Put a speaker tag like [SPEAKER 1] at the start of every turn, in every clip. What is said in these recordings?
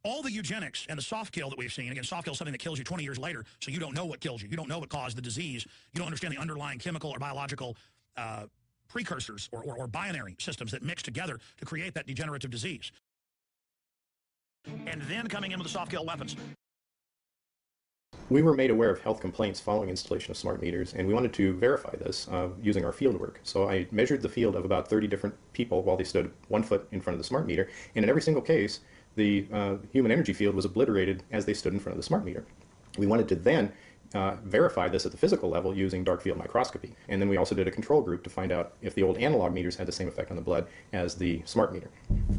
[SPEAKER 1] All the eugenics and the soft kill that we've seen, again, soft kill is something that kills you 20 years later, so you don't know what kills you. You don't know what caused the disease. You don't understand the underlying chemical or biological precursors or binary systems that mix together to create that degenerative disease. And then coming in with the soft kill weapons.
[SPEAKER 2] We were made aware of health complaints following installation of smart meters, and we wanted to verify this using our field work. So I measured the field of about 30 different people while they stood 1 foot in front of the smart meter, and in every single case, the human energy field was obliterated as they stood in front of the smart meter. We wanted to then verify this at the physical level using dark field microscopy. And then we also did a control group to find out if the old analog meters had the same effect on the blood as the smart meter.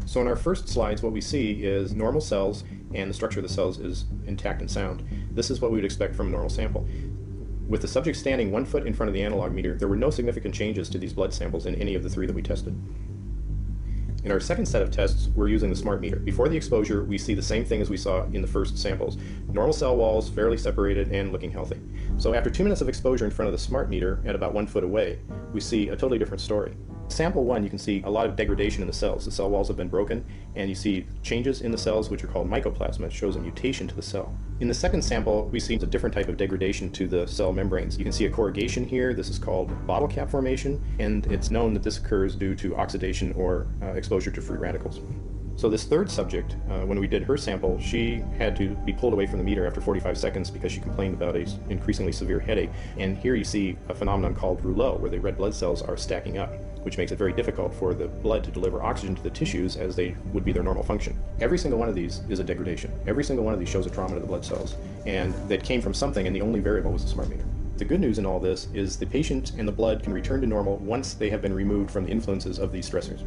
[SPEAKER 2] So in our first slides, what we see is normal cells, and the structure of the cells is intact and sound. This is what we would expect from a normal sample. With the subject standing 1 foot in front of the analog meter, there were no significant changes to these blood samples in any of the 3 that we tested. In our second set of tests, we're using the smart meter. Before the exposure, we see the same thing as we saw in the first samples. Normal cell walls, fairly separated and looking healthy. So after 2 minutes of exposure in front of the smart meter at about 1 foot away, we see a totally different story. Sample 1, you can see a lot of degradation in the cells. The cell walls have been broken, and you see changes in the cells, which are called mycoplasma. It shows a mutation to the cell. In the second sample, we see a different type of degradation to the cell membranes. You can see a corrugation here. This is called bottle cap formation, and it's known that this occurs due to oxidation or exposure to free radicals. So this third subject, when we did her sample, she had to be pulled away from the meter after 45 seconds because she complained about an increasingly severe headache. And here you see a phenomenon called rouleau, where the red blood cells are stacking up, which makes it very difficult for the blood to deliver oxygen to the tissues as they would be their normal function. Every single one of these is a degradation. Every single one of these shows a trauma to the blood cells, and that came from something, and the only variable was the smart meter. The good news in all this is the patient and the blood can return to normal once they have been removed from the influences of these stressors.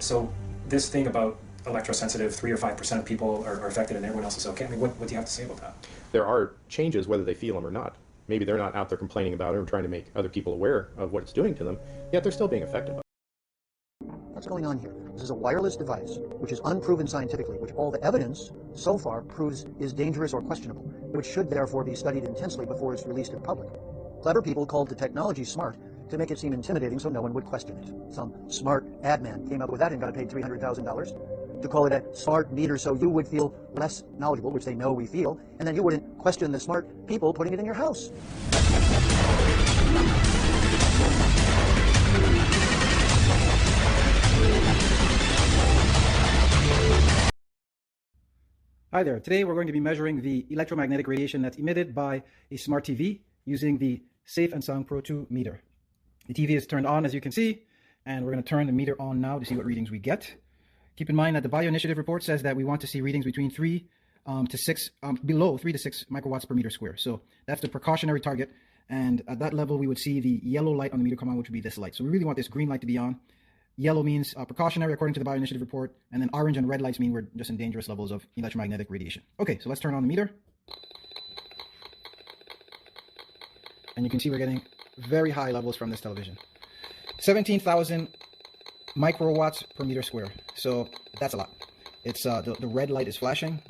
[SPEAKER 3] So this thing about electrosensitive, 3 or 5% of people are affected and everyone else is okay. I mean, what do you have to say about that?
[SPEAKER 2] There are changes whether they feel them or not. Maybe they're not out there complaining about it or trying to make other people aware of what it's doing to them, yet they're still being affected by it.
[SPEAKER 4] What's going on here? This is a wireless device, which is unproven scientifically, which all the evidence so far proves is dangerous or questionable, which should therefore be studied intensely before it's released to the public. Clever people called the technology smart to make it seem intimidating so no one would question it. Some smart ad man came up with that and got paid $300,000 to call it a smart meter so you would feel less knowledgeable, which they know we feel, and then you wouldn't question the smart people putting it in your house.
[SPEAKER 5] Hi there. Today we're going to be measuring the electromagnetic radiation that's emitted by a smart TV using the Safe and Sound Pro 2 meter. The TV is turned on, as you can see, and we're going to turn the meter on now to see what readings we get. Keep in mind that the Bioinitiative report says that we want to see readings between 3 to 6, below 3 to 6 microwatts per meter square. So that's the precautionary target. And at that level, we would see the yellow light on the meter come on, which would be this light. So we really want this green light to be on. Yellow means precautionary according to the Bioinitiative report. And then orange and red lights mean we're just in dangerous levels of electromagnetic radiation. Okay, so let's turn on the meter. And you can see we're getting very high levels from this television. 17,000 microwatts per meter square. So that's a lot. It's the red light is flashing,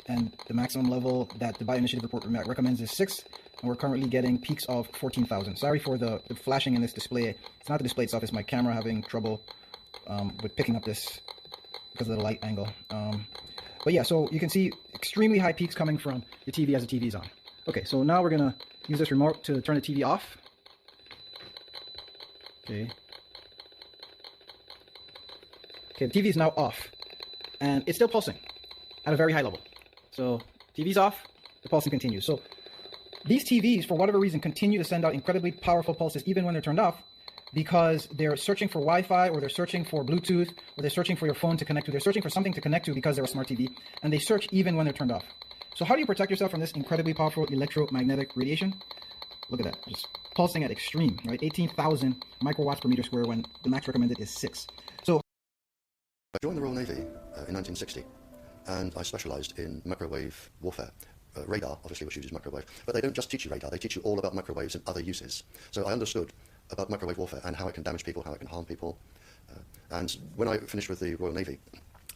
[SPEAKER 5] and the maximum level that the Bioinitiative report recommends is 6, and we're currently getting peaks of 14,000. Sorry for the flashing in this display. It's not the display itself, it's my camera having trouble with picking up this because of the light angle. But yeah, so you can see extremely high peaks coming from the TV as the TV is on. Okay, so now we're gonna use this remote to turn the TV off. Okay. Okay, the TV is now off, and it's still pulsing at a very high level. So TV's off, the pulsing continues. So these TVs, for whatever reason, continue to send out incredibly powerful pulses even when they're turned off, because they're searching for Wi-Fi, or they're searching for Bluetooth, or they're searching for your phone to connect to. They're searching for something to connect to because they're a smart TV, and they search even when they're turned off. So how do you protect yourself from this incredibly powerful electromagnetic radiation? Look at that, just pulsing at extreme, right? 18,000 microwatts per meter square when the max recommended is 6. So
[SPEAKER 6] I joined the Royal Navy in 1960, and I specialised in microwave warfare. Radar, obviously, which uses microwave, but they don't just teach you radar, they teach you all about microwaves and other uses. So I understood about microwave warfare and how it can damage people, how it can harm people. And when I finished with the Royal Navy,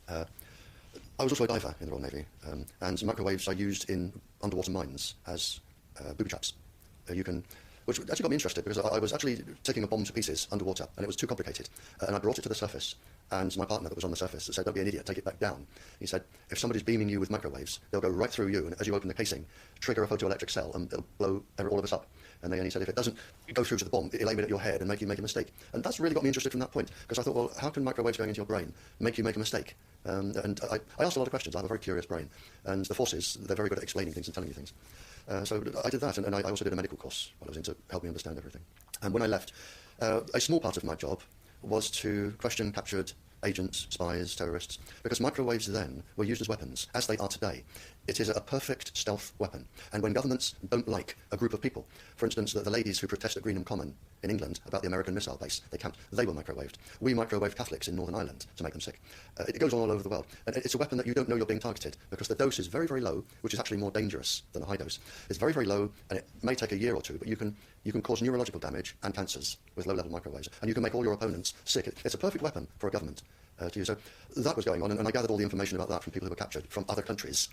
[SPEAKER 6] I was also a diver in the Royal Navy, and microwaves are used in underwater mines as booby traps. Which actually got me interested, because I was actually taking a bomb to pieces underwater, and it was too complicated. And I brought it to the surface, and my partner that was on the surface that said, don't be an idiot, take it back down. He said, if somebody's beaming you with microwaves, they'll go right through you, and as you open the casing, trigger a photoelectric cell, and it'll blow all of us up. And then he said, if it doesn't go through to the bomb, it'll aim it at your head and make you make a mistake. And that's really got me interested from that point, because I thought, well, how can microwaves going into your brain make you make a mistake? And I asked a lot of questions. I have a very curious brain. And the forces, they're very good at explaining things and telling you things. So I did that, and I also did a medical course while I was in to help me understand everything. And when I left, a small part of my job was to question captured agents, spies, terrorists, because microwaves then were used as weapons, as they are today. It is a perfect stealth weapon. And when governments don't like a group of people, for instance, the ladies who protest at Greenham Common in England about the American missile base, they were microwaved. We microwaved Catholics in Northern Ireland to make them sick. It goes on all over the world. And it's a weapon that you don't know you're being targeted, because the dose is very, very low, which is actually more dangerous than a high dose. It's very, very low, and it may take a year or two, but you can cause neurological damage and cancers with low-level microwaves, and you can make all your opponents sick. It's a perfect weapon for a government to use. So that was going on, and I gathered all the information about that from people who were captured from other countries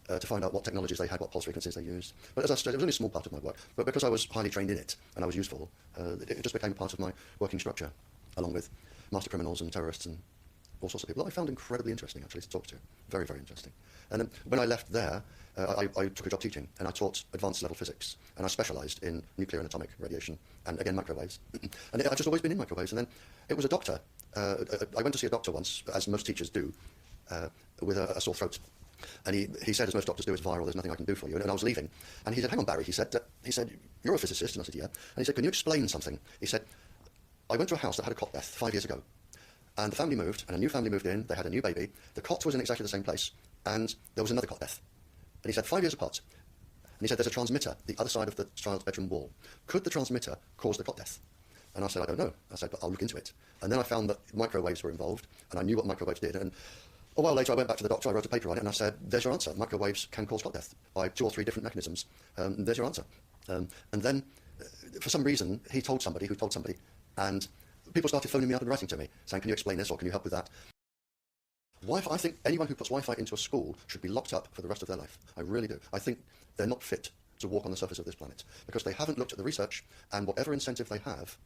[SPEAKER 6] to find out what technologies they had, what pulse frequencies they used. But as I said, it was only a small part of my work. But because I was highly trained in it and I was useful, it just became part of my working structure, along with master criminals and terrorists and all sorts of people that I found incredibly interesting, actually, to talk to. Very, very interesting. And then when I left there, I took a job teaching, and I taught advanced level physics, and I specialised in nuclear and atomic radiation, and again, microwaves. And I've just always been in microwaves. And then it was a doctor. I went to see a doctor once, as most teachers do, with a sore throat. And he said, as most doctors do, it's viral, there's nothing I can do for you. And I was leaving. And he said, hang on, Barry, he said, you're a physicist? And I said, yeah. And he said, can you explain something? He said, I went to a house that had a cot death 5 years ago. And the family moved, and a new family moved in, they had a new baby. The cot was in exactly the same place, and there was another cot death. And he said, 5 years apart. And he said, there's a transmitter the other side of the child's bedroom wall. Could the transmitter cause the cot death? And I said, I don't know. I said, but I'll look into it. And then I found that microwaves were involved, and I knew what microwaves did. And a while later, I went back to the doctor, I wrote a paper on it, and I said, there's your answer. Microwaves can cause clot death by 2 or 3 different mechanisms. There's your answer. And then, for some reason, he told somebody who told somebody, and people started phoning me up and writing to me, saying, can you explain this, or can you help with that? Wi-Fi, I think anyone who puts Wi-Fi into a school should be locked up for the rest of their life. I really do. I think they're not fit to walk on the surface of this planet, because they haven't looked at the research, and whatever incentive they have,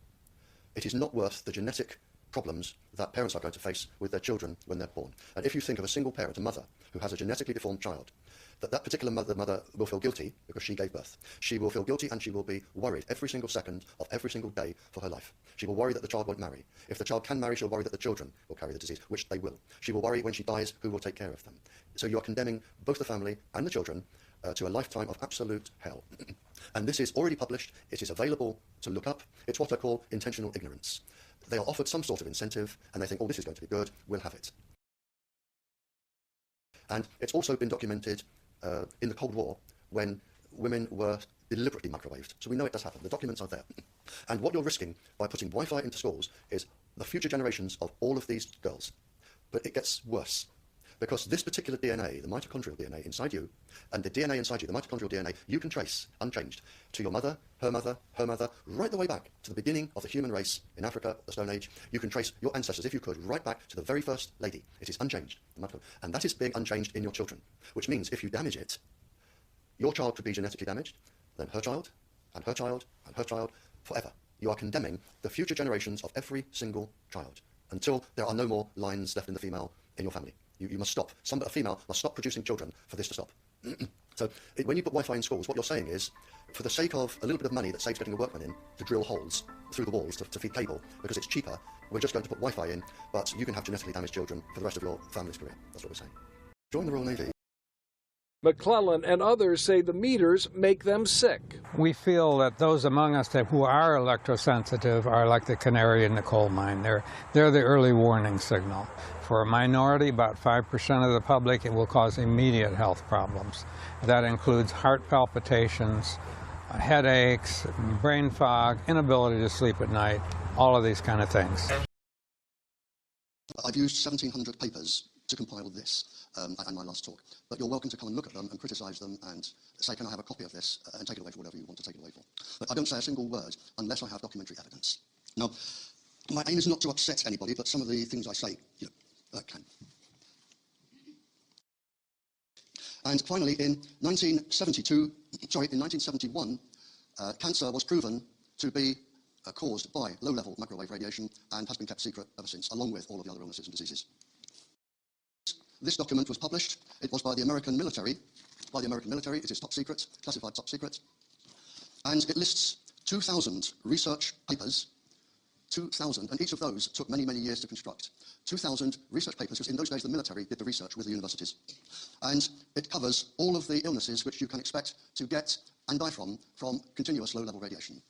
[SPEAKER 6] it is not worth the genetic problems that parents are going to face with their children when they're born. And if you think of a single parent, a mother, who has a genetically deformed child, that particular mother will feel guilty because she gave birth. She will feel guilty, and she will be worried every single second of every single day for her life. She will worry that the child won't marry. If the child can marry, she'll worry that the children will carry the disease, which they will. She will worry when she dies who will take care of them. So you are condemning both the family and the children to a lifetime of absolute hell. And this is already published. It is available to look up. It's what I call intentional ignorance. They are offered some sort of incentive, and they think, oh, this is going to be good, we'll have it. And it's also been documented in the Cold War, when women were deliberately microwaved. So we know it does happen. The documents are there. And what you're risking by putting Wi-Fi into schools is the future generations of all of these girls. But it gets worse. Because this particular DNA, the mitochondrial DNA inside you, and the DNA inside you, the mitochondrial DNA, you can trace, unchanged, to your mother, her mother, her mother, right the way back to the beginning of the human race in Africa, the Stone Age. You can trace your ancestors, if you could, right back to the very first lady. It is unchanged. And that is being unchanged in your children, which means if you damage it, your child could be genetically damaged, then her child, and her child, and her child, forever. You are condemning the future generations of every single child until there are no more lines left in the female in your family. You must stop. A female must stop producing children for this to stop. So when you put Wi-Fi in schools, what you're saying is, for the sake of a little bit of money that saves getting a workman in to drill holes through the walls to feed cable, because it's cheaper, we're just going to put Wi-Fi in, but you can have genetically damaged children for the rest of your family's career. That's what we're saying. Join the Royal Navy.
[SPEAKER 7] McClellan and others say the meters make them sick.
[SPEAKER 8] We feel that those among us who are electrosensitive are like the canary in the coal mine. They're the early warning signal. For a minority, about 5% of the public, it will cause immediate health problems. That includes heart palpitations, headaches, brain fog, inability to sleep at night, all of these kind of things.
[SPEAKER 6] I've used 1,700 papers to compile this and my last talk, but you're welcome to come and look at them and criticise them and say, can I have a copy of this, and take it away for whatever you want to take it away for. But I don't say a single word unless I have documentary evidence. Now, my aim is not to upset anybody, but some of the things I say, can. And finally, in 1971, cancer was proven to be caused by low-level microwave radiation and has been kept secret ever since, along with all of the other illnesses and diseases. This document was published. It was by the American military. By the American military, it is top secret, classified top secret. And it lists 2,000 research papers, 2,000, and each of those took many, many years to construct. 2,000 research papers, because in those days the military did the research with the universities. And it covers all of the illnesses which you can expect to get and die from continuous low-level radiation.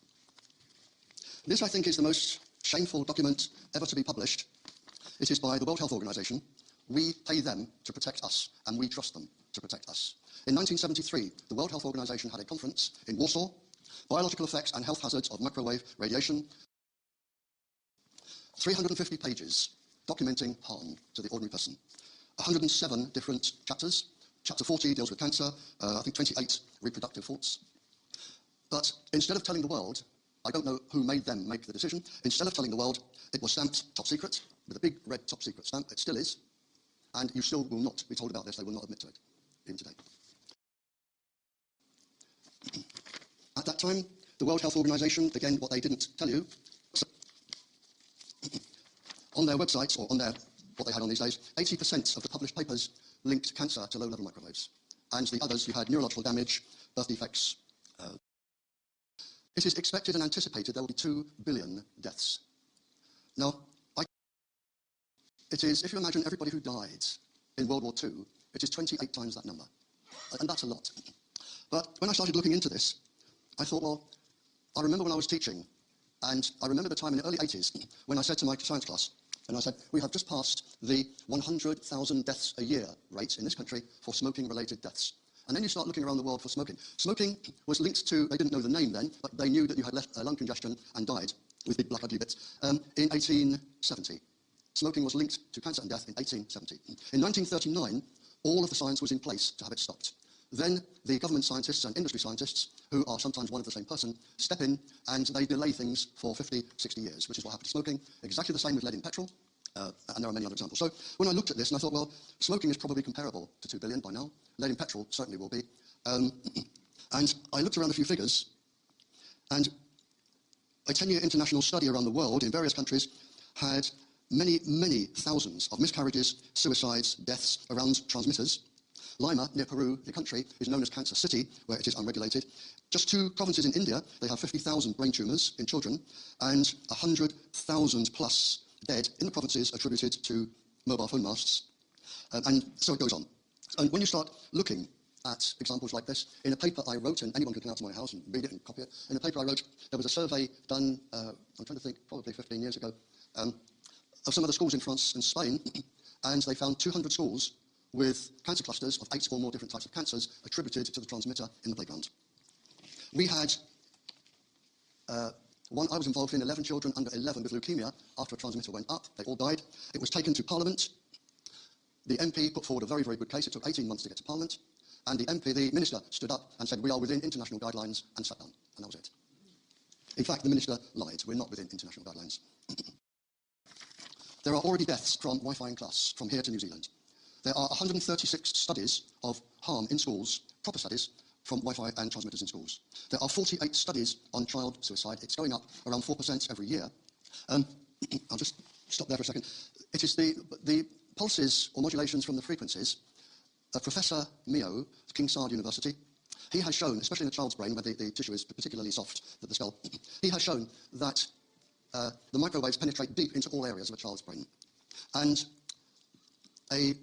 [SPEAKER 6] This, I think, is the most shameful document ever to be published. It is by the World Health Organization. We pay them to protect us, and we trust them to protect us. In 1973, the World Health Organization had a conference in Warsaw, Biological Effects and Health Hazards of Microwave Radiation, 350 pages documenting harm to the ordinary person, 107 different chapters. Chapter 40 deals with cancer, I think 28 reproductive faults. But instead of telling the world, I don't know who made them make the decision, instead of telling the world, it was stamped top secret, with a big red top secret stamp. It still is, and you still will not be told about this. They will not admit to it, even today. At that time, the World Health Organization, again, what they didn't tell you, on their websites, or on their, what they had on these days, 80% of the published papers linked cancer to low-level microwaves. And the others, you had neurological damage, birth defects. It is expected and anticipated there will be 2 billion deaths. Now, it is, if you imagine everybody who died in World War II, it is 28 times that number. And that's a lot. But when I started looking into this, I thought, well, I remember when I was teaching, and I remember the time in the early 80s when I said to my science class, and I said, we have just passed the 100,000 deaths a year rate in this country for smoking-related deaths. And then you start looking around the world for smoking. Smoking was linked to, they didn't know the name then, but they knew that you had lung congestion and died with big black ugly bits in 1870. Smoking was linked to cancer and death in 1870. In 1939, all of the science was in place to have it stopped. Then the government scientists and industry scientists, who are sometimes one of the same person, step in and they delay things for 50, 60 years, which is what happened to smoking. Exactly the same with lead in petrol, and there are many other examples. So when I looked at this, and I thought, well, smoking is probably comparable to 2 billion by now. Lead in petrol certainly will be. And I looked around a few figures, and a 10-year international study around the world in various countries had many, many thousands of miscarriages, suicides, deaths around transmitters. Lima, near Peru, the country, is known as Cancer City, where it is unregulated. Just 2 provinces in India, they have 50,000 brain tumours in children, and 100,000 plus dead in the provinces attributed to mobile phone masts. And so it goes on. And when you start looking at examples like this, in a paper I wrote, and anyone can come out to my house and read it and copy it, in a paper I wrote, there was a survey done, I'm trying to think, probably 15 years ago, of some of the schools in France and Spain, and they found 200 schools with cancer clusters of 8 or more different types of cancers attributed to the transmitter in the playground. We had I was involved in 11 children under 11 with leukemia after a transmitter went up. They all died. It was taken to Parliament. The MP put forward a very, very good case. It took 18 months to get to Parliament. And the minister stood up and said, we are within international guidelines, and sat down. And that was it. In fact, the minister lied. We're not within international guidelines. There are already deaths from Wi-Fi in class, from here to New Zealand. There are 136 studies of harm in schools, proper studies, from Wi-Fi and transmitters in schools. There are 48 studies on child suicide. It's going up around 4% every year. I'll just stop there for a second. It is the pulses or modulations from the frequencies. Professor Mio of King Sard University, he has shown, especially in the child's brain, where the tissue is particularly soft, the skull, he has shown that the microwaves penetrate deep into all areas of a child's brain. And a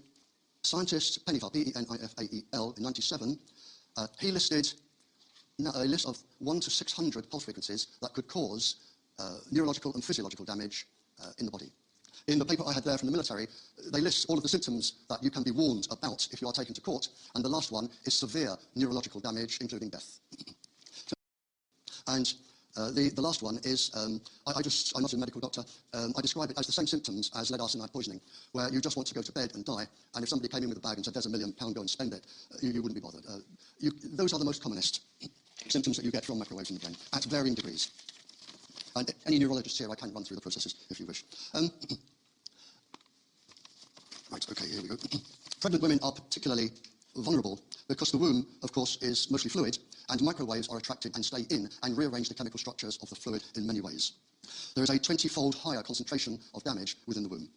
[SPEAKER 6] scientist, Penifael, P-E-N-I-F-A-E-L, in 1997, he listed a list of 1 to 600 pulse frequencies that could cause neurological and physiological damage in the body. In the paper I had there from the military, they list all of the symptoms that you can be warned about if you are taken to court, and the last one is severe neurological damage, including death. And the last one is, I'm not a medical doctor, I describe it as the same symptoms as lead arsenide poisoning, where you just want to go to bed and die, and if somebody came in with a bag and said, there's £1 million, go and spend it, you wouldn't be bothered. Those are the most commonest symptoms that you get from microwaves in the brain, at varying degrees. And any neurologist here, I can run through the processes if you wish. Right, okay, here we go. Pregnant women are particularly vulnerable because the womb, of course, is mostly fluid, and microwaves are attracted and stay in and rearrange the chemical structures of the fluid in many ways. There is a 20-fold higher concentration of damage within the womb.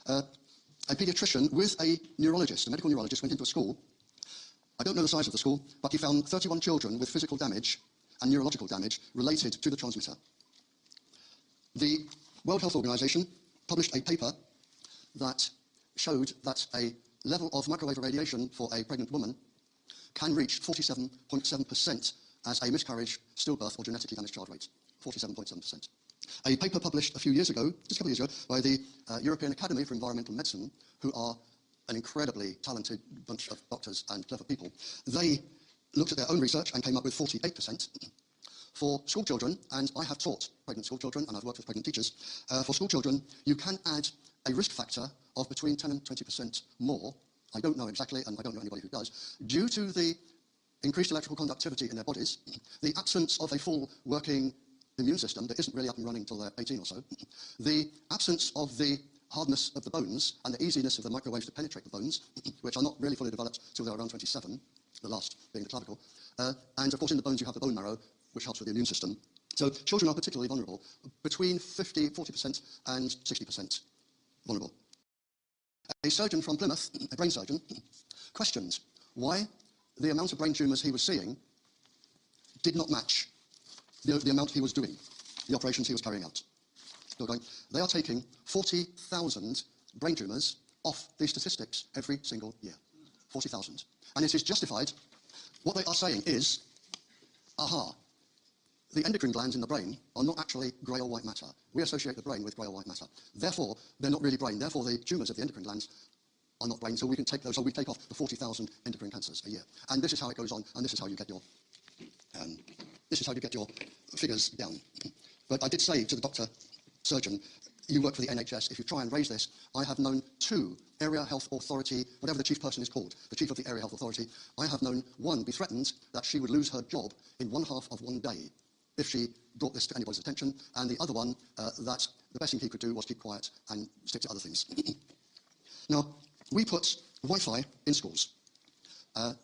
[SPEAKER 6] A paediatrician with a neurologist, a medical neurologist, went into a school. I don't know the size of the school, but he found 31 children with physical damage and neurological damage related to the transmitter. The World Health Organization published a paper that showed that a level of microwave irradiation for a pregnant woman can reach 47.7% as a miscarriage, stillbirth, or genetically damaged child rate. 47.7%. A paper published a few years ago, just a couple of years ago, by the European Academy for Environmental Medicine, who are an incredibly talented bunch of doctors and clever people. They looked at their own research and came up with 48%. For school children, and I have taught pregnant school children and I've worked with pregnant teachers, for school children you can add a risk factor of between 10 and 20% more. I don't know exactly, and I don't know anybody who does, due to the increased electrical conductivity in their bodies, the absence of a full working immune system that isn't really up and running until they're 18 or so, the absence of the hardness of the bones and the easiness of the microwaves to penetrate the bones, which are not really fully developed till they're around 27, the last being the clavicle, and of course in the bones you have the bone marrow, which helps with the immune system. So children are particularly vulnerable, between 40% and 60% vulnerable. A surgeon from Plymouth, a brain surgeon, questioned why the amount of brain tumours he was seeing did not match the amount he was doing, the operations he was carrying out. Still going, they are taking 40,000 brain tumours off these statistics every single year. 40,000. And it is justified. What they are saying is, aha, the endocrine glands in the brain are not actually grey or white matter. We associate the brain with grey or white matter. Therefore, they're not really brain. Therefore, the tumours of the endocrine glands are not brain. So we can take those. So we take off the 40,000 endocrine cancers a year. And this is how it goes on. And this is how you get your figures down. But I did say to the doctor, surgeon, you work for the NHS. If you try and raise this, I have known 2 area health authority, whatever the chief person is called, the chief of the area health authority, I have known one be threatened that she would lose her job in 1/2 of one day if she brought this to anybody's attention, and the other one that the best thing he could do was keep quiet and stick to other things. Now, we put Wi-Fi in schools.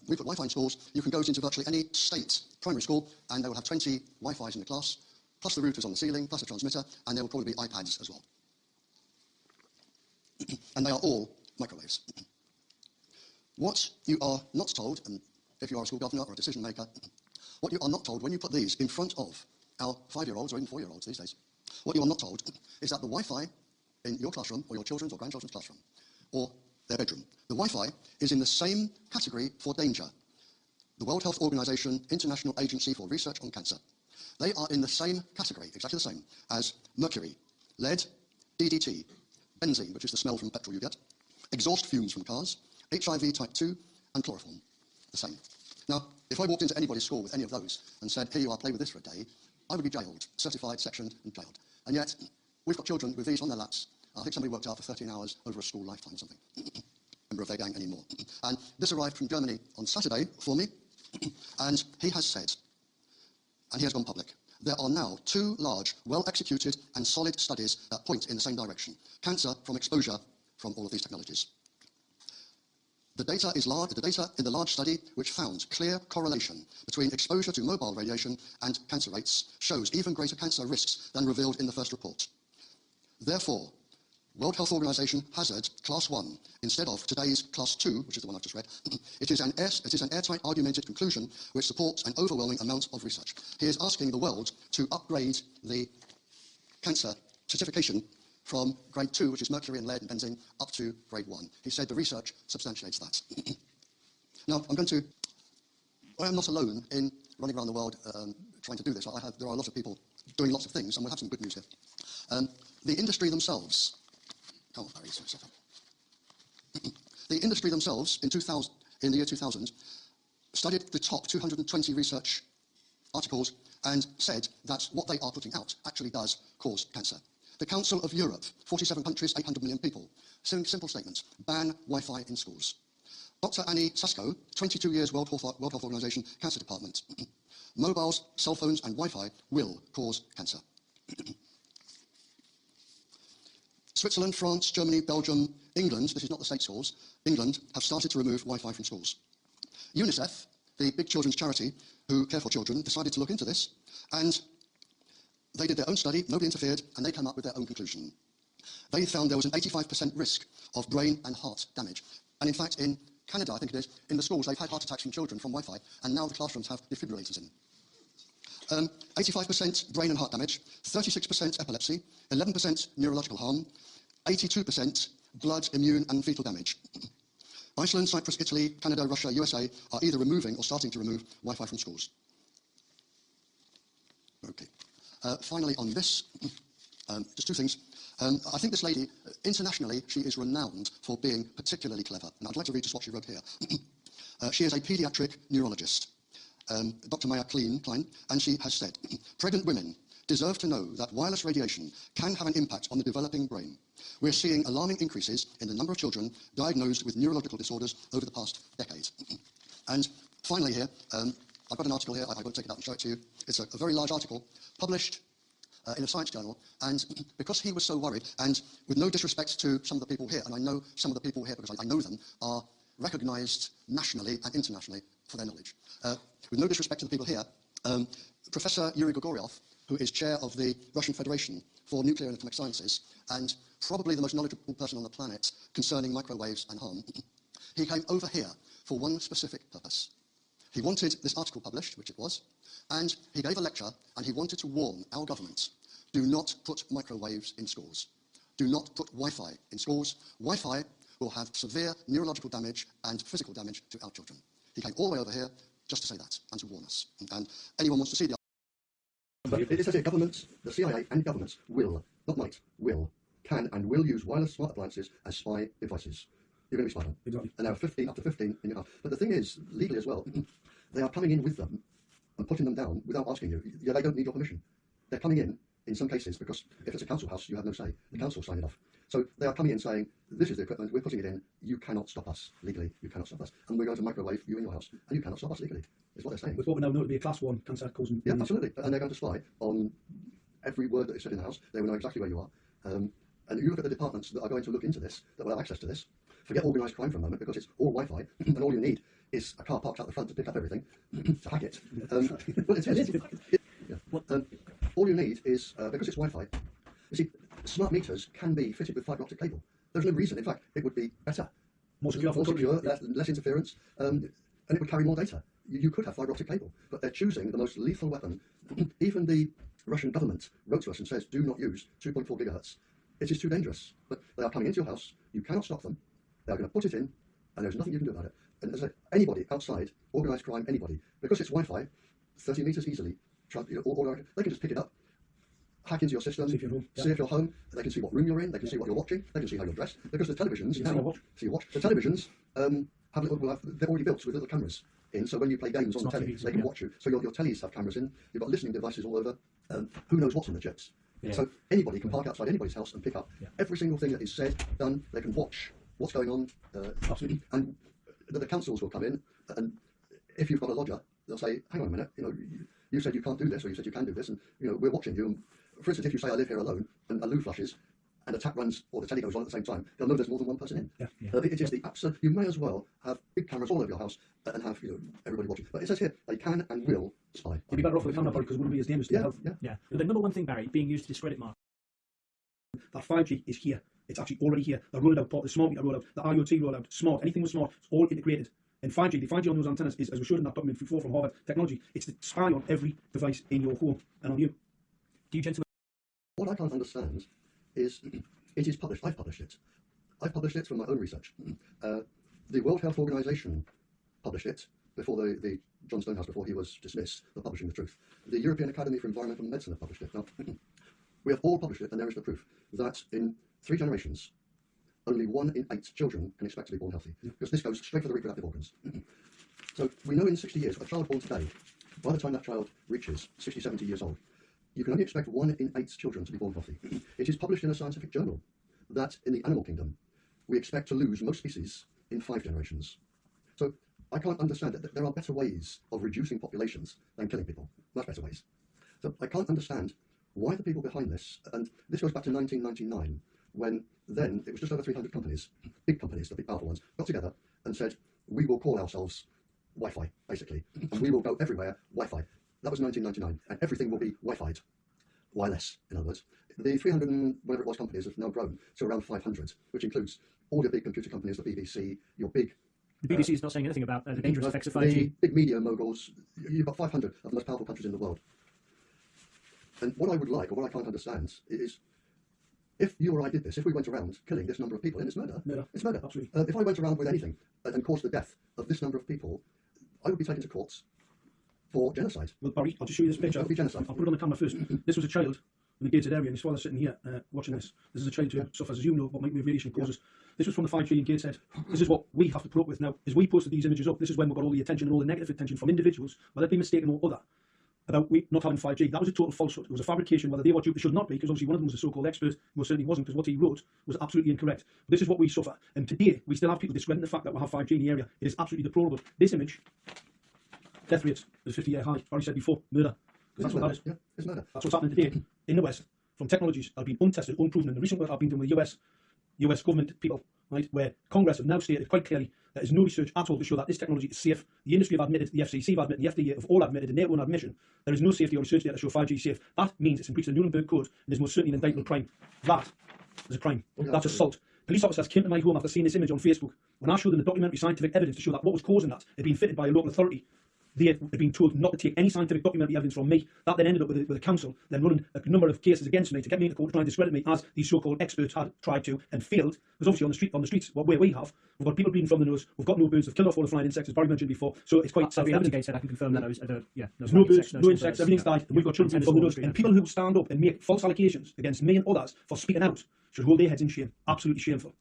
[SPEAKER 6] We put Wi-Fi in schools. You can go into virtually any state primary school, and they will have 20 Wi-Fis in the class, plus the routers on the ceiling, plus the transmitter, and there will probably be iPads as well. And they are all microwaves. What you are not told, and if you are a school governor or a decision maker, what you are not told when you put these in front of our 5-year-olds or even 4-year-olds these days, what you are not told is that the Wi-Fi in your classroom or your children's or grandchildren's classroom or their bedroom, the Wi-Fi is in the same category for danger. The World Health Organization, International Agency for Research on Cancer, they are in the same category, exactly the same, as mercury, lead, DDT, benzene, which is the smell from petrol you get, exhaust fumes from cars, HIV type 2, and chloroform, the same. Now, if I walked into anybody's school with any of those and said, here you are, play with this for a day, I would be jailed, certified, sectioned, and jailed. And yet, we've got children with these on their laps. I think somebody worked out for 13 hours over a school lifetime or something. Member of their gang anymore. And this arrived from Germany on Saturday for me, and he has said, and he has gone public, there are now 2 large, well-executed and solid studies that point in the same direction. Cancer from exposure from all of these technologies. The data in the large study, which found clear correlation between exposure to mobile radiation and cancer rates, shows even greater cancer risks than revealed in the first report. Therefore, World Health Organization hazard class 1 instead of today's class 2, which is the one I've just read. It is an airtight argumented conclusion which supports an overwhelming amount of research. He is asking the world to upgrade the cancer certification from grade 2, which is mercury and lead and benzene, up to grade 1. He said the research substantiates that. Now, I am not alone in running around the world trying to do this. There are a lot of people doing lots of things, and we'll have some good news here. The industry themselves, the industry themselves in the year 2000 studied the top 220 research articles and said that what they are putting out actually does cause cancer. The Council of Europe, 47 countries, 800 million people. Simple statement, ban Wi-Fi in schools. Dr. Annie Sasko, 22 years World Health Organization Cancer Department. Mobiles, cell phones and Wi-Fi will cause cancer. Switzerland, France, Germany, Belgium, England, this is not the state schools, England have started to remove Wi-Fi from schools. UNICEF the big children's charity who care for children decided to look into this, and they did their own study, nobody interfered, and they came up with their own conclusion. They found there was an 85% risk of brain and heart damage. And in fact, in Canada, I think it is, in the schools, they've had heart attacks from children from Wi-Fi, and now the classrooms have defibrillators in. 85% brain and heart damage, 36% epilepsy, 11% neurological harm, 82% blood, immune and fetal damage. Iceland, Cyprus, Italy, Canada, Russia, USA are either removing or starting to remove Wi-Fi from schools. Okay. Finally, on this, just two things. I think this lady, internationally, she is renowned for being particularly clever. And I'd like to read just what she wrote here. She is a paediatric neurologist, Dr. Maya Klein, and she has said, pregnant women deserve to know that wireless radiation can have an impact on the developing brain. We're seeing alarming increases in the number of children diagnosed with neurological disorders over the past decade. And finally here, I've got an article here, I won't take it out and show it to you. It's a very large article, published in a science journal, and because he was so worried, and with no disrespect to some of the people here, and I know some of the people here because I know them, are recognised nationally and internationally for their knowledge. With no disrespect to the people here, Professor Yuri Gregoriev, who is chair of the Russian Federation for Nuclear and Atomic Sciences, and probably the most knowledgeable person on the planet concerning microwaves and harm, he came over here for one specific purpose. He wanted this article published, which it was, and he gave a lecture, and he wanted to warn our government, do not put microwaves in schools. Do not put Wi-Fi in schools. Wi-Fi will have severe neurological damage and physical damage to our children. He came all the way over here just to say that and to warn us. And anyone wants to see the...
[SPEAKER 9] But it says here, governments, the CIA and governments will, not might, will, can and will use wireless smart appliances as spy devices. You're going to be spied on. Exactly. And there are 15, up to 15 in your house. But the thing is, legally as well, they are coming in with them and putting them down without asking you. Yeah, they don't need your permission. They're coming in some cases, because if it's a council house, you have no say. The council sign it off. So they are coming in saying, this is the equipment, we're putting it in, you cannot stop us legally, you cannot stop us. And we're going to microwave you in your house, and you cannot stop us legally, is what they're saying.
[SPEAKER 10] With what we now know to be a class 1 cancer causing...
[SPEAKER 9] Yeah, absolutely. And they're going to spy on every word that is said in the house. They will know exactly where you are. And you look at the departments that are going to look into this, that will have access to this. Forget organised crime for a moment, because it's all Wi-Fi, and all you need is a car parked out the front to pick up everything, to hack it. But it is. All you need is, because it's Wi-Fi, you see, smart meters can be fitted with fibre optic cable. There's no reason. In fact, it would be better. More secure, less interference, and it would carry more data. You could have fibre optic cable, but they're choosing the most lethal weapon. Even the Russian government wrote to us and says, do not use 2.4 gigahertz. It is too dangerous. But they are coming into your house, you cannot stop them, they're going to put it in, and there's nothing you can do about it. And as I say, anybody outside, organised crime, anybody, because it's Wi-Fi, 30 metres easily, they can just pick it up, hack into your system, see if you're home, they can see what room you're in, they can see what you're watching, they can see how you're dressed, because the televisions, the televisions they're already built with little cameras in, so when you play games on the telly, they can watch you. So your tellies have cameras in, you've got listening devices all over, who knows what's in the chips. Yeah. So anybody can park outside anybody's house and pick up every single thing that is said, done, they can watch what's going on, and the councils will come in, and if you've got a lodger, they'll say, hang on a minute, you said you can't do this, or you said you can do this, and we're watching you. And for instance, if you say I live here alone, and a loo flushes, and a tap runs, or the telly goes on at the same time, they'll know there's more than one person in. It is the absolute. You may as well have big cameras all over your house and have everybody watching. But it says here they can and will spy.
[SPEAKER 10] You'd be better off with a camera, because it wouldn't be as dangerous to health.
[SPEAKER 11] Yeah. The number one thing, Barry, being used to discredit market.
[SPEAKER 10] That 5G is here. It's actually already here. They're rolling out, the smart meter rollout, the IoT rollout, smart, anything with smart, it's all integrated. And 5G, the 5G on those antennas is, as we showed in that document before from Harvard Technology, it's the spy on every device in your home and on you.
[SPEAKER 11] Do you gentlemen...
[SPEAKER 9] What I can't understand is, it is published. I've published it. I've published it from my own research. The World Health Organization published it before the John Stonehouse, before he was dismissed for publishing the truth. The European Academy for Environmental Medicine have published it. Now, we have all published it, and there is the proof that in 3 generations, only 1 in 8 children can expect to be born healthy, because this goes straight for the reproductive organs. So we know in 60 years, a child born today, by the time that child reaches 60, 70 years old, you can only expect 1 in 8 children to be born healthy. It is published in a scientific journal that in the animal kingdom, we expect to lose most species in 5 generations. So I can't understand that there are better ways of reducing populations than killing people. Much better ways. So I can't understand why the people behind this, and this goes back to 1999, when then it was just over 300 companies, big companies, the big powerful ones, got together and said, we will call ourselves Wi-Fi, basically. And we will go everywhere Wi-Fi. That was 1999, and everything will be Wi-Fi'd. Wireless, in other words. The 300 and whatever it was companies have now grown to around 500, which includes all your big computer companies, the BBC, your big...
[SPEAKER 11] The BBC is not saying anything about the dangerous effects of 5G.
[SPEAKER 9] The big media moguls. You've got 500 of the most powerful countries in the world. And what I would like, or what I can't understand, is if you or I did this, if we went around killing this number of people, and it's murder. It's murder.
[SPEAKER 10] Absolutely.
[SPEAKER 9] If I went around with anything and caused the death of this number of people, I would be taken to courts for genocide.
[SPEAKER 10] Well, Barry, I'll just show you this picture.
[SPEAKER 9] It would be genocide.
[SPEAKER 10] I'll put it on the camera first. This was a child in the gated area, and his father's sitting here watching this. This is a child who suffers, as you know, what microwave radiation causes. This was from the 5G in Gateshead. This is what we have to put up with now. As we posted these images up, this is when we got all the attention and all the negative attention from individuals, whether it be mistaken or other, about we not having 5G. That was a total falsehood. It was a fabrication, whether they were due, they should not be, because obviously one of them was a so-called expert, most certainly wasn't, because what he wrote was absolutely incorrect. But this is what we suffer. And today, we still have people discrediting the fact that we have 5G in the area. It is absolutely deplorable. This image, death rates, is a 50-year high. I've already said before, murder. That's what that is.
[SPEAKER 9] Yeah, it's murder.
[SPEAKER 10] That's what's happening today in the West, from technologies that have been untested, unproven. And the recent work I've been doing with the US government people, right, where Congress have now stated quite clearly there is no research at all to show that this technology is safe. The industry have admitted, the FCC have admitted, the FDA have all admitted in their own admission, there is no safety or research data to show 5G is safe. That means it's in breach of the Nuremberg Code and is most certainly an indictable crime. That is a crime. That's assault. Police officers came to my home after seeing this image on Facebook. When I showed them the documentary scientific evidence to show that what was causing that had been fitted by a local authority, they had been told not to take any scientific documentary evidence from me. That then ended up with a council then running a number of cases against me to get me into court to try and discredit me, as these so-called experts had tried to and failed. Because obviously on the streets, where we have, we've got people bleeding from the nose, we've got no birds, we've killed off all the flying insects, as Barry mentioned before. So it's quite self-evident.
[SPEAKER 11] I can confirm that.
[SPEAKER 10] There's no birds, no insects, everything's died, and we've got children from the nose. And people who stand up and make false allegations against me and others for speaking out should hold their heads in shame. Absolutely shameful.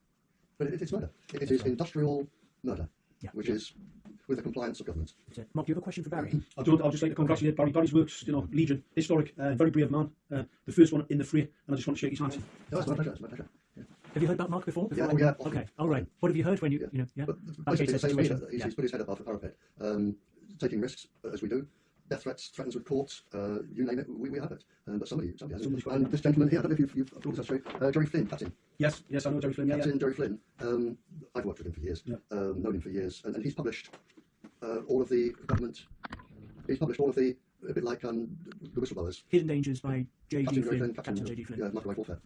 [SPEAKER 9] But it is murder. It is industrial murder, which is with the compliance of government.
[SPEAKER 11] Mark, do you have a question for Barry?
[SPEAKER 10] I'd just like to congratulate Barry. Barry's works, Legion, historic, very brave man, the first one in the fray, and I just want to shake his hand.
[SPEAKER 9] No, it's my pleasure. It's my pleasure. Yeah.
[SPEAKER 11] Have you heard about Mark before?
[SPEAKER 9] Yeah.
[SPEAKER 11] Okay. All right. What have you heard when you
[SPEAKER 9] Basically, the same reason. He's put his head above the parapet, taking risks as we do. Death threats, threatens with courts, you name it, we have it. But somebody has it. And this gentleman here, I don't know if you've told us that story, Jerry Flynn, Captain.
[SPEAKER 10] Yes, I know Jerry Flynn.
[SPEAKER 9] Captain Jerry Flynn. I've worked with him for years, known him for years, and he's published all of the government. He's published all of the, a bit like the whistleblowers.
[SPEAKER 11] Hidden Dangers by J.G. Flynn.
[SPEAKER 9] Captain
[SPEAKER 11] J.G. Flynn.
[SPEAKER 9] Yeah, microwave warfare.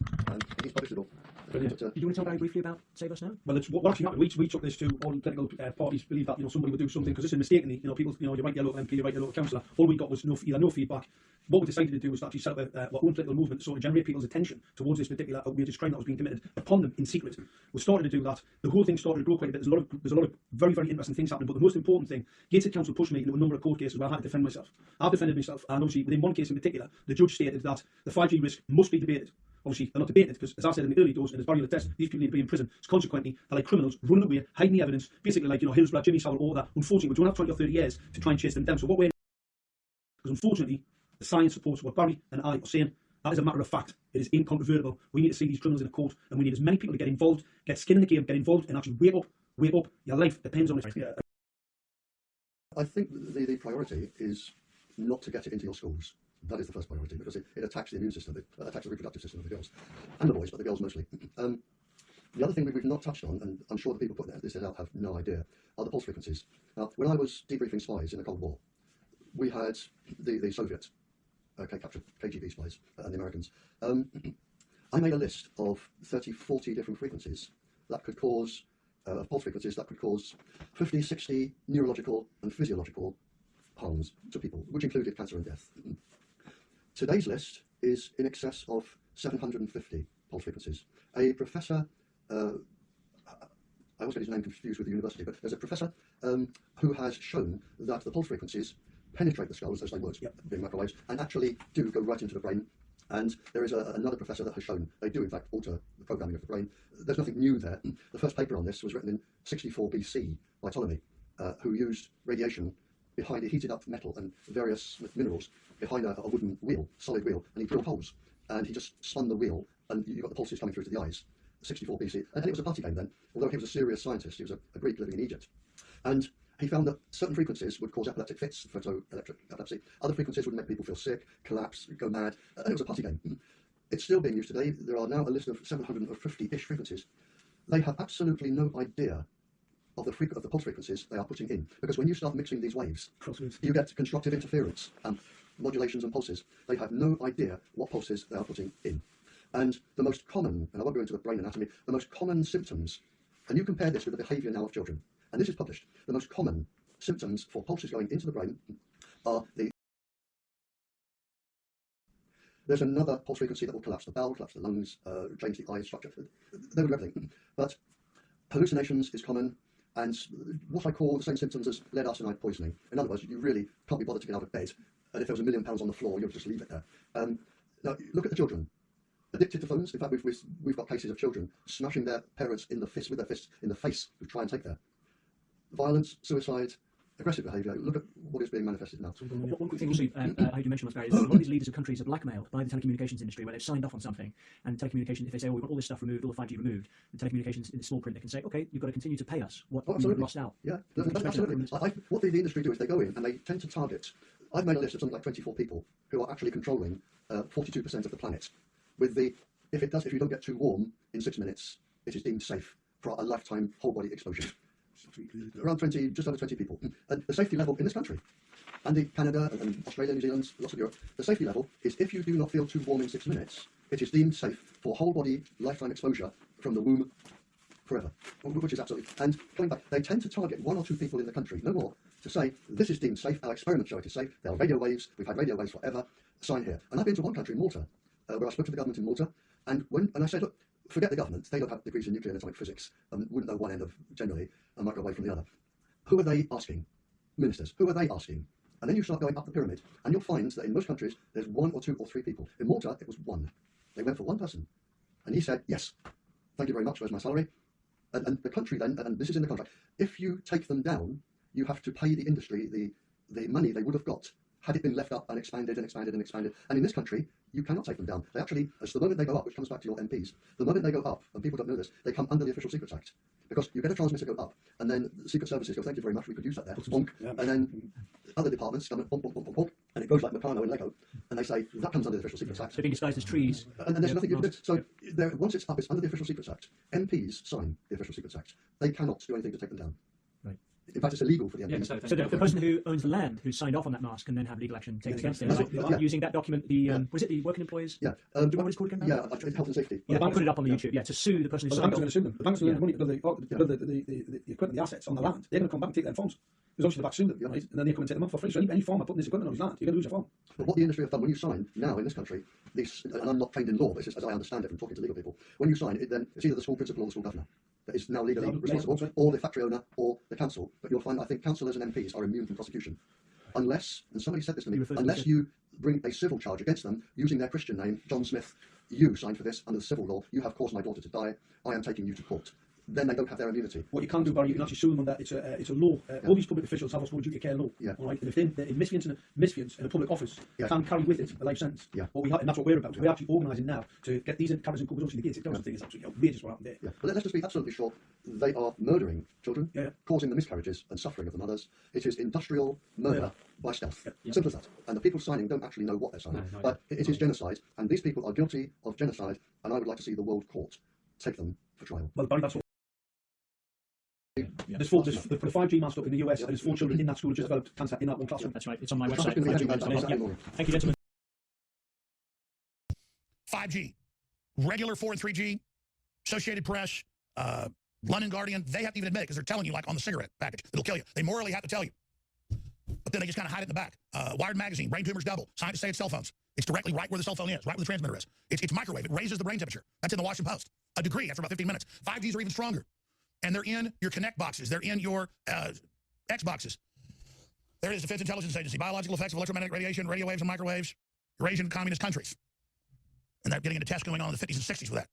[SPEAKER 9] He's published it all.
[SPEAKER 10] Brilliant.
[SPEAKER 11] Do you want to tell Barry briefly about Save Us Now?
[SPEAKER 10] Well, it's what actually happened. We took this to all the political parties. Believe that somebody would do something, because this is mistakenly. People, you write your local MP, you write your local councillor. All we got was either no feedback. What we decided to do was to actually set up our own political movement to sort of generate people's attention towards this particular outrageous crime that was being committed upon them in secret. We started to do that. The whole thing started to grow quite a bit. There's a lot of very, very interesting things happening. But the most important thing, Gateshead Council pushed me into a number of court cases where I had to defend myself. I've defended myself, and obviously within one case in particular, the judge stated that the 5G risk must be debated. Obviously, they're not debating it because, as I said in the early doors, and as Barry will attest, these people need to be in prison. So consequently, they're like criminals running away, hiding the evidence, basically like Hillsborough, Jimmy Savile, all that. Unfortunately, we don't have 20 or 30 years to try and chase them down. So what we're, because unfortunately, the science supports what Barry and I are saying. That is a matter of fact. It is incontrovertible. We need to see these criminals in a court, and we need as many people to get involved, get skin in the game, get involved, and actually wake up. Your life depends on it.
[SPEAKER 9] I think the priority is not to get it into your schools. That is the first priority, because it attacks the immune system, it attacks the reproductive system of the girls, and the boys, but the girls mostly. The other thing we've not touched on, and I'm sure the people putting this out have no idea, are the pulse frequencies. Now, when I was debriefing spies in the Cold War, we had the Soviet captured KGB spies and the Americans. I made a list of 30, 40 different frequencies that could cause, pulse frequencies that could cause 50, 60 neurological and physiological harms to people, which included cancer and death. Today's list is in excess of 750 pulse frequencies. A professor, I always get his name confused with the university, but there's a professor who has shown that the pulse frequencies penetrate the skulls, as they would, being microwaves, and actually do go right into the brain. And there is another professor that has shown they do, in fact, alter the programming of the brain. There's nothing new there. The first paper on this was written in 64 BC by Ptolemy, who used radiation behind a heated up metal and various minerals behind a wooden wheel, solid wheel, and he drilled holes, and he just spun the wheel, and you got the pulses coming through to the eyes. 64 BC, and it was a party game then. Although he was a serious scientist, he was a Greek living in Egypt, and he found that certain frequencies would cause epileptic fits, photoelectric epilepsy. Other frequencies would make people feel sick, collapse, go mad, and it was a party game. It's still being used today. There are now a list of 750-ish frequencies. They have absolutely no idea of the pulse frequencies they are putting in. Because when you start mixing these waves,
[SPEAKER 10] Crosswaves.
[SPEAKER 9] you get constructive interference, modulations and pulses. They have no idea what pulses they are putting in. And the most common, and I won't go into the brain anatomy, the most common symptoms, and you compare this with the behaviour now of children, and this is published, the most common symptoms for pulses going into the brain are there's another pulse frequency that will collapse the bowel, collapse the lungs, change the eye structure. They will do everything. But hallucinations is common, and what I call the same symptoms as lead arsenide poisoning. In other words, you really can't be bothered to get out of bed, and if there was £1 million on the floor, you'll just leave it there. Now, look at the children. Addicted to phones. In fact, we've got cases of children smashing their parents in the fist, with their fists in the face, to try and take their violence, suicide, aggressive behaviour. Look at what is being manifested now.
[SPEAKER 11] One quick thing also, I do mention was Barry, is that a lot of these leaders of countries are blackmailed by the telecommunications industry, where they've signed off on something, and telecommunications, if they say, oh, we want all this stuff removed, all the 5G removed, the telecommunications in the small print, they can say, okay, you've got to continue to pay us what we've lost out.
[SPEAKER 9] Yeah, absolutely. What the industry do is they go in and they tend to target. I've made a list of something like 24 people who are actually controlling 42% of the planet. With the, if you don't get too warm in 6 minutes, it is deemed safe for a lifetime whole body exposure. Around 20, just over 20 people. And the safety level in this country, and Canada and Australia, New Zealand, lots of Europe, the safety level is if you do not feel too warm in 6 minutes, it is deemed safe for whole body lifetime exposure from the womb forever, which is absolutely. And coming back, they tend to target 1 or 2 people in the country, no more, to say this is deemed safe. Our experiments show it is safe. There are radio waves. We've had radio waves forever. Sign here. And I've been to one country, Malta, where I spoke to the government in Malta, and I said, look, forget the government. They don't have degrees in nuclear and atomic physics, and wouldn't know one end of, generally, a microwave from the other. Who are they asking? Ministers. Who are they asking? And then you start going up the pyramid, and you'll find that in most countries, there's 1 or 2 or 3 people. In Malta, it was 1. They went for 1 person. And he said, yes, thank you very much, where's my salary? And the country then, and this is in the contract, if you take them down, you have to pay the industry the money they would have got had it been left up and expanded and expanded and expanded. And in this country, you cannot take them down. They actually, as the moment they go up, which comes back to your MPs, the moment they go up, and people don't know this, they come under the Official Secrets Act. Because you get a transmitter go up, and then the Secret Services go, thank you very much, we could use that there, bonk. Yeah. And then other departments come and bonk, bonk, bonk, bonk, bonk, and it goes like Meccano and Lego, and they say, that comes under the Official Secrets Act.
[SPEAKER 11] They're being disguised as trees.
[SPEAKER 9] And there's nothing you can do. So once it's up, it's under the Official Secrets Act. MPs sign the Official Secrets Act. They cannot do anything to take them down.
[SPEAKER 11] Right.
[SPEAKER 9] In fact, it's illegal for the MPs.
[SPEAKER 11] So the person who owns the land, who's signed off on that mask, can then have legal action taken against them. Using that document, was it the working employees?
[SPEAKER 9] Yeah.
[SPEAKER 11] Do you know what it's called again?
[SPEAKER 9] Yeah, health and safety.
[SPEAKER 11] Yeah, I'll put it up on the YouTube. Yeah, to sue the person who signed off.
[SPEAKER 10] The banks are going to sue them. The banks are going to money to build the equipment, the assets on the land. They're going to come back and take their farms. Because obviously the banks sued them, right? And then they come and take them up for free. So any farmer putting this equipment on his land, you're going to lose your farm.
[SPEAKER 9] But what the industry have done, when you sign now in this country, and I'm not trained in law, this is as I understand it from talking to legal people, when you sign it, then it's either the school principal or the school governor that is now legally responsible, or the factory owner or the council. But you'll find, I think, councillors and MPs are immune from prosecution. Unless, and somebody said this to me, unless you bring a civil charge against them using their Christian name, John Smith, you signed for this under the civil law, you have caused my daughter to die, I am taking you to court. Then they don't have their immunity.
[SPEAKER 10] What you can do, Barry, you can actually sue them on that. It's a law. All these public officials have what's called a duty of care law.
[SPEAKER 9] Yeah.
[SPEAKER 10] All right. And if they're misfeasance in a public office, can carry with it a life sentence.
[SPEAKER 9] Yeah.
[SPEAKER 10] And that's what we're about. We're actually organising now to get these characters in court. Obviously, the kids, thing is absolutely outrageous what happened there.
[SPEAKER 9] Yeah. But let's just be absolutely sure. They are murdering children, causing the miscarriages and suffering of the mothers. It is industrial murder by stealth. Simple as that. And the people signing don't actually know what they're signing. But it is genocide, and these people are guilty of genocide, and I would like to see the world court take them for trial.
[SPEAKER 10] Well, Barry, that's what. There's the 5G mask up in the US, and there's 4 children in that school who just developed cancer in that one classroom.
[SPEAKER 11] That's right. It's on my website.
[SPEAKER 1] Thank you, gentlemen. 5G, regular 4 and 3G, Associated Press, London Guardian, they have to even admit it because they're telling you, like on the cigarette package, it'll kill you. They morally have to tell you. But then they just kind of hide it in the back. Wired magazine, brain tumors double. Scientists say it's cell phones. It's directly right where the cell phone is, right where the transmitter is. It's microwave. It raises the brain temperature. That's in the Washington Post. A degree after about 15 minutes. 5Gs are even stronger. And they're in your Connect boxes. They're in your Xboxes. There it is, Defense Intelligence Agency. Biological effects of electromagnetic radiation, radio waves, and microwaves. Eurasian communist countries. And they're getting into tests going on in the 50s and 60s with that.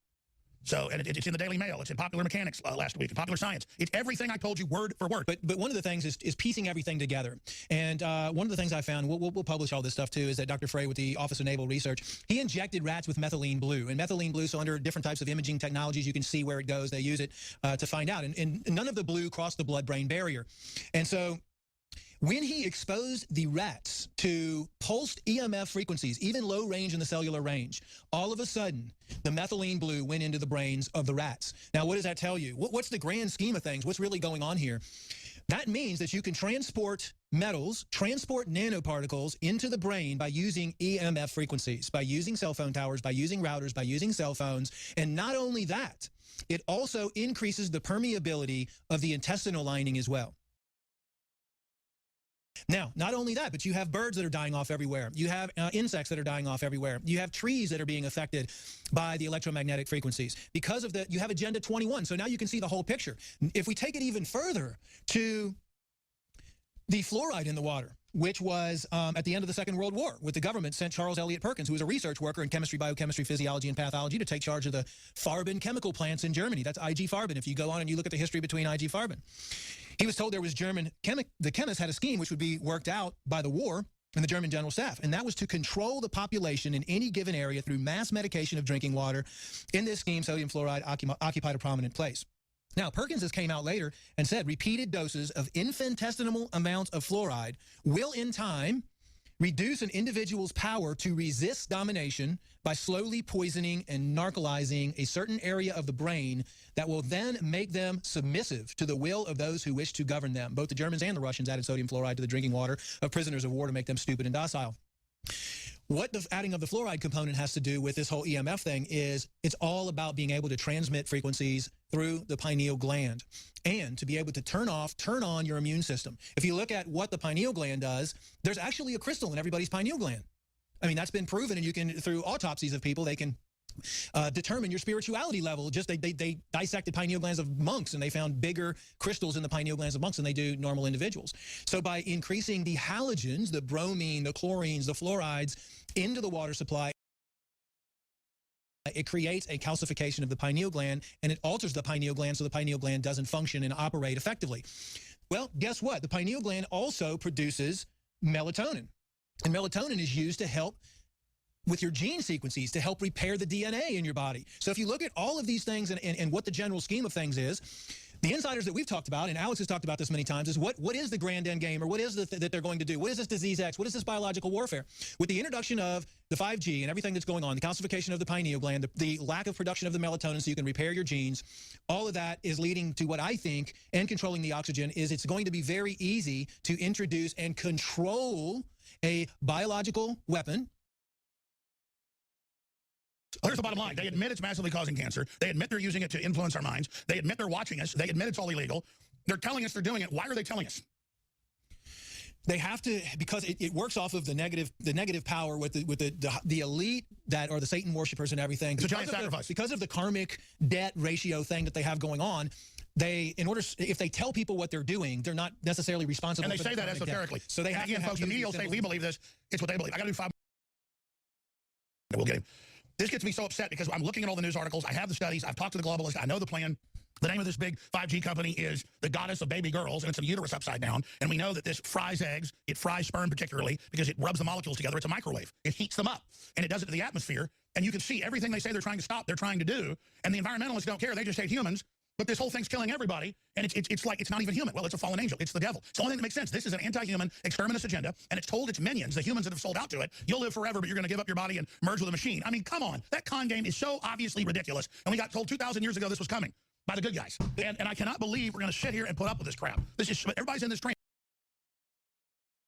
[SPEAKER 1] So, and it's in the Daily Mail. It's in Popular Mechanics last week, in Popular Science. It's everything I told you word for word.
[SPEAKER 12] But one of the things is piecing everything together. And one of the things I found, we'll publish all this stuff too, is that Dr. Frey with the Office of Naval Research, he injected rats with methylene blue. And methylene blue, so under different types of imaging technologies, you can see where it goes. They use it to find out. And none of the blue crossed the blood-brain barrier. And so When he exposed the rats to pulsed EMF frequencies, even low range in the cellular range, all of a sudden, the methylene blue went into the brains of the rats. Now, what does that tell you? What's the grand scheme of things? What's really going on here? That means that you can transport metals, transport nanoparticles into the brain by using EMF frequencies, by using cell phone towers, by using routers, by using cell phones. And not only that, it also increases the permeability of the intestinal lining as well. Now, not only that, but you have birds that are dying off everywhere. You have insects that are dying off everywhere. You have trees that are being affected by the electromagnetic frequencies. Because of you have Agenda 21. So now you can see the whole picture. If we take it even further to the fluoride in the water, which was at the end of the Second World War, with the government sent Charles Eliot Perkins, who was a research worker in chemistry, biochemistry, physiology, and pathology, to take charge of the Farben chemical plants in Germany. That's IG Farben. If you go on and you look at the history between IG Farben. He was told there was the chemists had a scheme which would be worked out by the war and the German general staff, and that was to control the population in any given area through mass medication of drinking water. In this scheme, sodium fluoride occupied a prominent place. Now, Perkins has came out later and said repeated doses of infinitesimal amounts of fluoride will, in time, reduce an individual's power to resist domination by slowly poisoning and narcolizing a certain area of the brain that will then make them submissive to the will of those who wish to govern them. Both the Germans and the Russians added sodium fluoride to the drinking water of prisoners of war to make them stupid and docile. What the adding of the fluoride component has to do with this whole EMF thing is it's all about being able to transmit frequencies through the pineal gland and to be able to turn on your immune system. If you look at what the pineal gland does, there's actually a crystal in everybody's pineal gland. I mean, that's been proven, and you can, through autopsies of people, they can determine your spirituality level. Just they dissected pineal glands of monks, and they found bigger crystals in the pineal glands of monks than they do normal individuals. So by increasing the halogens, the bromine, the chlorines, the fluorides into the water supply, it creates a calcification of the pineal gland, and it alters the pineal gland so the pineal gland doesn't function and operate effectively. Well, guess what? The pineal gland also produces melatonin, and melatonin is used to help with your gene sequences, to help repair the DNA in your body. So if you look at all of these things and what the general scheme of things is, the insiders that we've talked about, and Alex has talked about this many times, is what is the grand end game, or what is that they're going to do? What is this disease X? What is this biological warfare? With the introduction of the 5G and everything that's going on, the calcification of the pineal gland, the lack of production of the melatonin so you can repair your genes, all of that is leading to what I think, and controlling the oxygen, is it's going to be very easy to introduce and control a biological weapon.
[SPEAKER 1] Here's the bottom line. They admit it's massively causing cancer. They admit they're using it to influence our minds. They admit they're watching us. They admit it's all illegal. They're telling us they're doing it. Why are they telling us?
[SPEAKER 12] They have to, because it works off of the negative power with the elite that are the Satan worshipers and everything.
[SPEAKER 1] It's a giant sacrifice.
[SPEAKER 12] Because of the karmic debt ratio thing that they have going on, if they tell people what they're doing, they're not necessarily responsible.
[SPEAKER 1] And they say that esoterically.
[SPEAKER 12] So they have
[SPEAKER 1] again,
[SPEAKER 12] to
[SPEAKER 1] folks, the media will say we believe this. It's what they believe. I got to do 5. We'll get him. This gets me so upset because I'm looking at all the news articles. I have the studies. I've talked to the globalists. I know the plan. The name of this big 5G company is the goddess of baby girls, and it's a uterus upside down. And we know that this fries eggs. It fries sperm particularly because it rubs the molecules together. It's a microwave. It heats them up, and it does it to the atmosphere. And you can see everything they say they're trying to stop, they're trying to do. And the environmentalists don't care. They just hate humans. But this whole thing's killing everybody, and it's like it's not even human. Well, it's a fallen angel. It's the devil. It's the only thing that makes sense. This is an anti-human exterminist agenda, and it's told its minions, the humans that have sold out to it, you'll live forever, but you're going to give up your body and merge with a machine. I mean, come on. That con game is so obviously ridiculous, and we got told 2,000 years ago this was coming by the good guys. And I cannot believe we're going to sit here and put up with this crap. Everybody's in this train.